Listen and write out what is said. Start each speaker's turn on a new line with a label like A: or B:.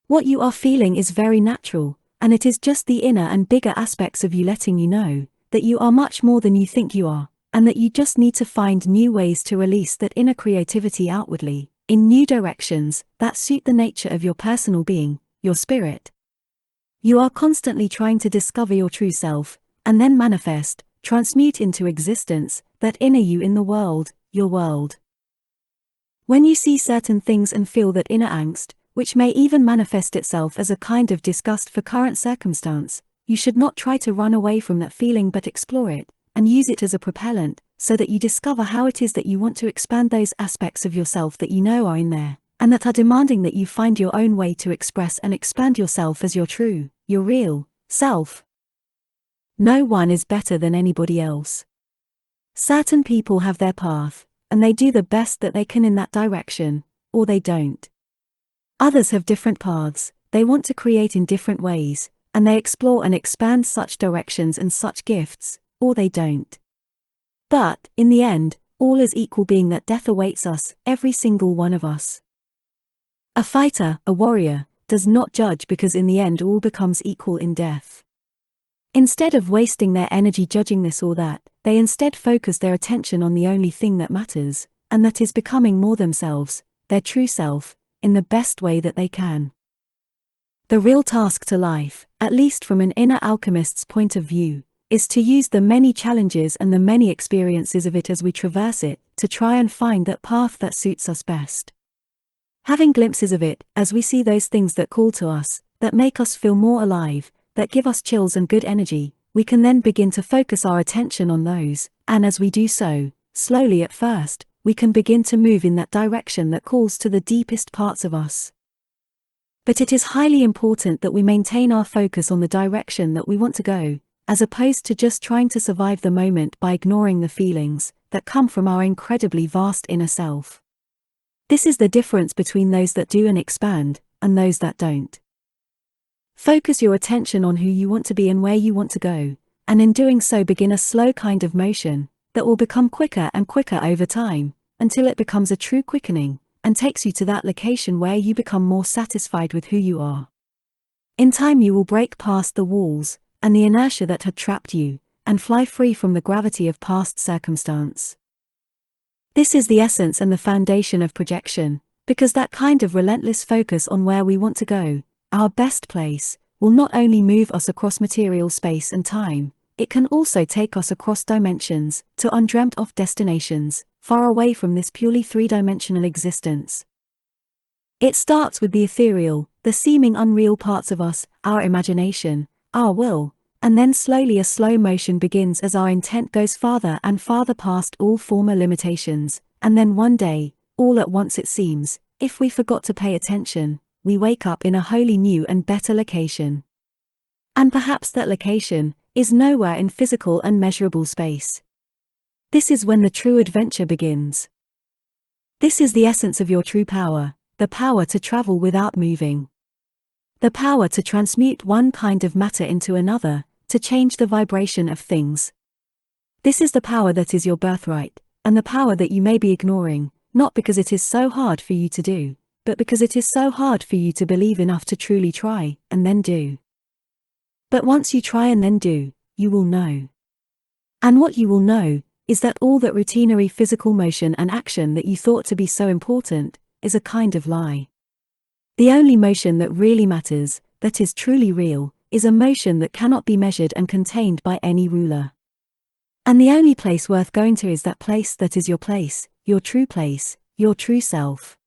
A: What you are feeling is very natural, and it is just the inner and bigger aspects of you letting you know that you are much more than you think you are, and that you just need to find new ways to release that inner creativity outwardly, in new directions that suit the nature of your personal being, your spirit. You are constantly trying to discover your true self, and then manifest, transmute into existence, that inner you in the world, your world. When you see certain things and feel that inner angst, which may even manifest itself as a kind of disgust for current circumstance, you should not try to run away from that feeling but explore it, and use it as a propellant, so that you discover how it is that you want to expand those aspects of yourself that you know are in there, and that are demanding that you find your own way to express and expand yourself as your true, your real self. No one is better than anybody else. Certain people have their path, and they do the best that they can in that direction, or they don't. Others have different paths, they want to create in different ways, and they explore and expand such directions and such gifts, or they don't. But, in the end, all is equal, being that death awaits us, every single one of us. A fighter, a warrior, does not judge, because in the end all becomes equal in death. Instead of wasting their energy judging this or that, they instead focus their attention on the only thing that matters, and that is becoming more themselves, their true self, in the best way that they can. The real task to life, at least from an inner alchemist's point of view, is to use the many challenges and the many experiences of it as we traverse it, to try and find that path that suits us best. Having glimpses of it, as we see those things that call to us, that make us feel more alive, that give us chills and good energy, we can then begin to focus our attention on those, and as we do so, slowly at first, we can begin to move in that direction that calls to the deepest parts of us. But it is highly important that we maintain our focus on the direction that we want to go, as opposed to just trying to survive the moment by ignoring the feelings that come from our incredibly vast inner self. This is the difference between those that do and expand, and those that don't. Focus your attention on who you want to be and where you want to go, and in doing so begin a slow kind of motion that will become quicker and quicker over time, until it becomes a true quickening, and takes you to that location where you become more satisfied with who you are. In time you will break past the walls, and the inertia that had trapped you, and fly free from the gravity of past circumstance. This is the essence and the foundation of projection, because that kind of relentless focus on where we want to go, our best place, will not only move us across material space and time, it can also take us across dimensions, to undreamt of destinations, far away from this purely three-dimensional existence. It starts with the ethereal, the seeming unreal parts of us, our imagination, our will, and then slowly a slow motion begins as our intent goes farther and farther past all former limitations, and then one day, all at once it seems, if we forgot to pay attention, we wake up in a wholly new and better location. And perhaps that location is nowhere in physical and measurable space. This is when the true adventure begins. This is the essence of your true power, the power to travel without moving. The power to transmute one kind of matter into another, to change the vibration of things. This is the power that is your birthright, and the power that you may be ignoring, not because it is so hard for you to do, but because it is so hard for you to believe enough to truly try, and then do. But once you try and then do, you will know. And what you will know is that all that routinary physical motion and action that you thought to be so important is a kind of lie. The only motion that really matters, that is truly real, is a motion that cannot be measured and contained by any ruler. And the only place worth going to is that place that is your place, your true self.